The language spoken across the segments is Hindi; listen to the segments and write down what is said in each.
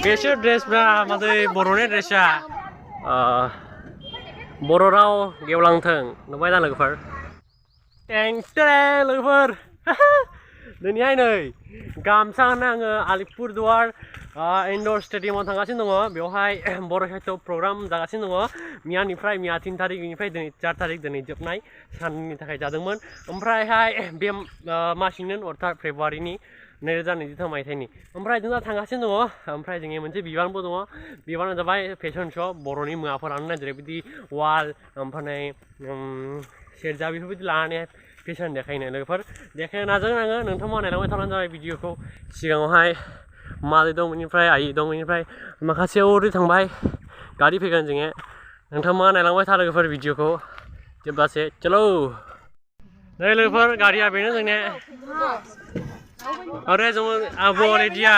बेसोर ड्रेसफ्रा मादै बर'नि ड्रेसा बर' राव गेवलांथों नुबाय दा लोगोफोर टें टें लोगोफोर दिनैहाय नै गामसा होनो आङो आलिपुरदुवार इनडोर स्टेडियामाव थांगासिनो दङ बेवहाय बर' साहित्य प्रग्राम जागासिनो दङ मैयानिफ्राय 3 थारिखनिफ्राय दिनै 4 थारिख दिनै जोबनाय साननि थाखाय जादोंमोन ओमफ्रायहाय बे मासनिनो अर्थात फेब्रुवारिनि 2023 मायथाइनि ओमफ्राय जों दा थांगासिनो दङ ओमफ्राय जोंनि मोनसे बिबानबो दङ बिबाना जाबाय फेशन श' बर'नि मुवाफोरानो जेरैबायदि वाल ओमफ्राय सेरजा बेफोरबायदि लानानै फेशन देखायनो लोगोफोर देखायनो नाजागोन आङो नोंथांमोना नायलांबाय थाबानो जाबाय भिडिअखौ सिगाङावहाय मादै दं बेनिफ्राय आइ दं बेनिफ्राय माखासे ओरै थांबाय गारि फैगोन जोङो नोंथांमोना नायलांबाय था लोगोफोर भिडिअखौ जेब्लासे चलो नै लोगोफोर गारिया बेनो जोंने अरे जों आबो रेडिया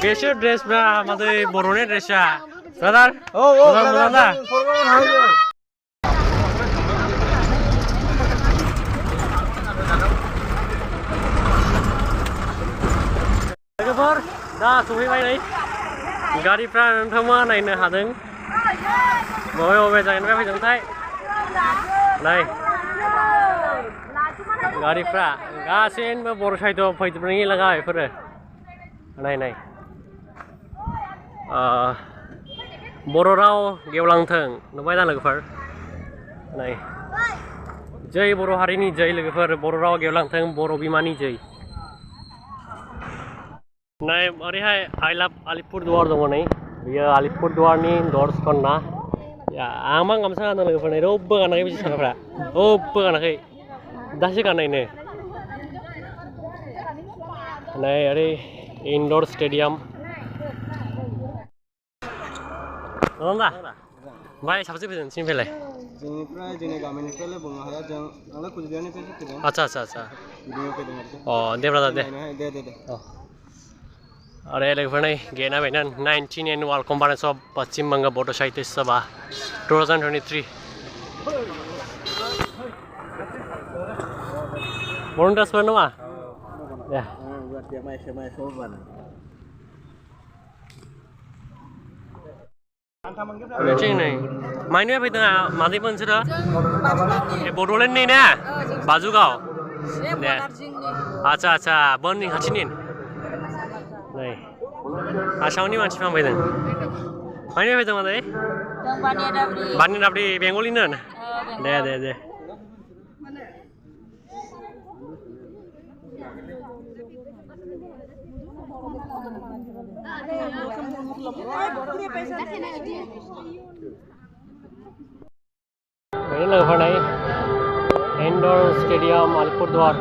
बेसोर ड्रेसफ्रा मादै बर'नि ड्रेसा ब्रादार मोजां दा लोगोफोर दा सफैबाय नै गारिफ्रा नोंथांमोना नायनो हादों बबे जायगानिफ्राय फैदोंथाय नै गारिफ्रा गासैबो बर' साहित्य फैजोबनायनि लागा बेफोरो नाय बर' राव गेवलांथों नुबाय दा लोगोफोर नै जै बर' हारिनि जै लोगोफोर बर' राव गेवलांथों बर' बिमानि जै नै ओरैहाय आइ लाभ आलिपुरदुवार दङ नै बियो आलिपुरदुवारनि दर्स खन्ना आं गामसा गानदों लोगोफोर नै रावबो गानाखै बिदि सानग्राफ्रा रावबो गानाखै दासो गाननायनो नै ओरै इनडोर स्टेडियाम दा ओमफ्राय साबसे फैदों नोंसिनिफ्रायलाय जोंनिफ्राय जोंनि गामिनिफ्रायलाय बुंनो हाया जों आंलाय कुचबिहारनिफ्रायसो फैदों आच्छा बिदिनो फैदों अ दे ब्रादार दे दे अरे लोगोफोर नै गेटआ बेनो 19 annual conference of paschim banga bodo sahitya sabha 2023 Born transfer nama? Ya. Cing nih, mainnya apa itu mati pun sudah. Bodolen nih na, baju kau. Acha, burning hacinin. Nih, asal ini macam apa itu? Mainnya apa itu mati? Bani dabri Bengolinan. Deh. Ini loh nih, indoor stadium Alipurduar.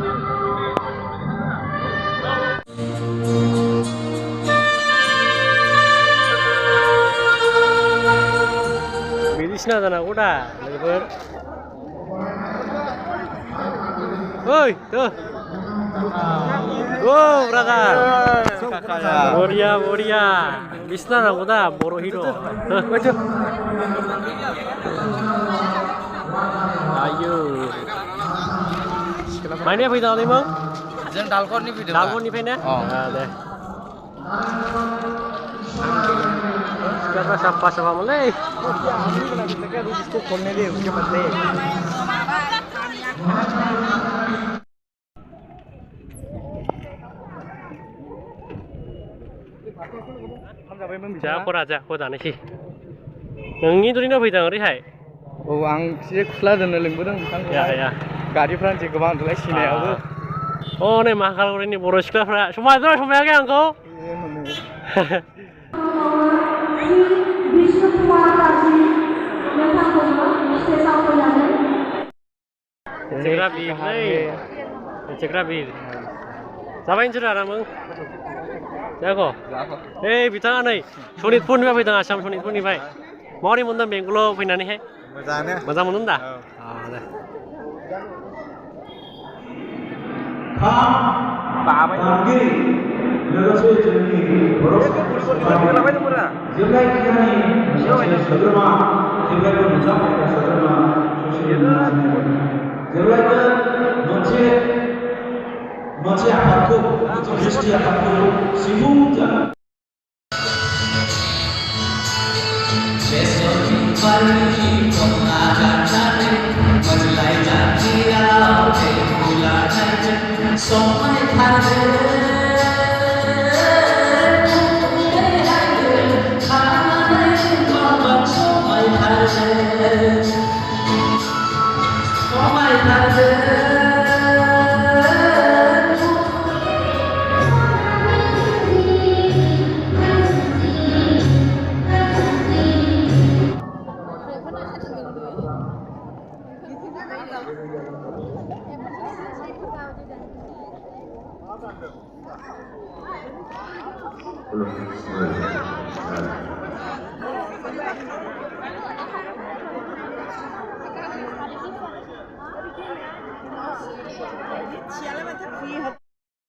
Bilisna tanah kuda, lebar. Woi, tuh. Wow, brother. Boria. Bisna na kuda, boro hero. Ayo. Mainnya apa itu tadi bang? Jangan dalkor nih video. Dalkor nih pen ya? Oh. Deh. Sekarang siapa mulai? Jago dah nih. Nengi tuh ini apa itu ngeri Oh, ang sih kusla dan lembut Ya. Gari Francis kebang tuh sini aku. Oh, nih mahal ini boros klah. Semua itu semua yang kau. Cekrabir. Siapa yang cerah namang? Jago. Bitang anai. Sonit pun apa itu asam sonit pun ni baik. Mau ni munda Bengkulu pindah ni Masa menunda? Dah. मोनसे आफादखौ मोनसे गोष्टि आफादखौ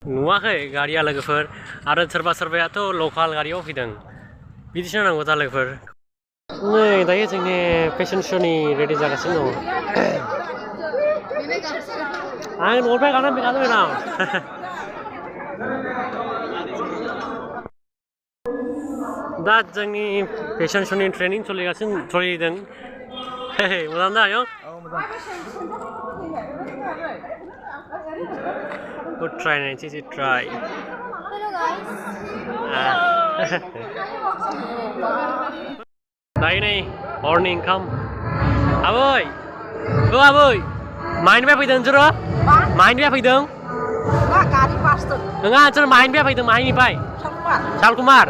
नुवाखै गारिया लोगोफोर आरो सोरबा सोरबायाथ' लकाल गारियाव फैदों बिदिसो नांगौ दा लोगोफोर नै दायो जोंनि फेशन श'नि रेडि जागासिनो दं आं न'निफ्राय गानानै फैखादों मेदाम दा जोंनि फेशन श'नि ट्रेनिं सोलिदों मोजां दा आयं Good try, Nancy. Try. Hello guys. Đây này, morning come. Aboy, aboy. Main be phải chưa đó? Main be phải đừng. Nggak kari pastor. Enggak, cuma main be phải main ni pai. Salkumar.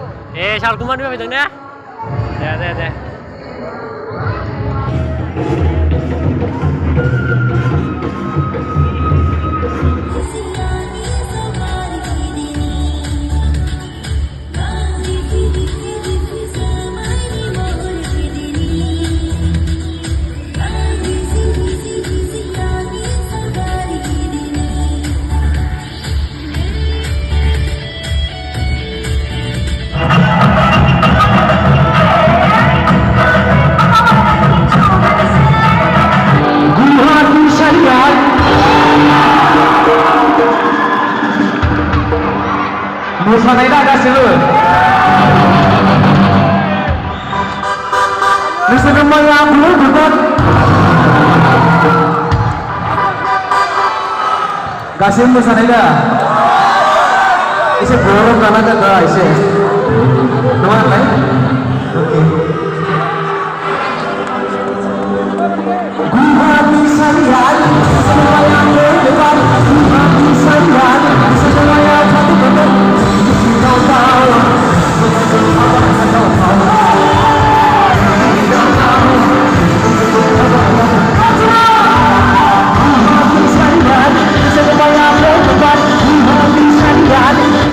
Salkumar be phải deh. Deh. मोसानाय दा गासिबो नोंसोरो मोजां बुंगोन गासिबो मोसानाय दा एसे गरम जानांगोन दा एसे नङा होनलाय गुहानि सारिया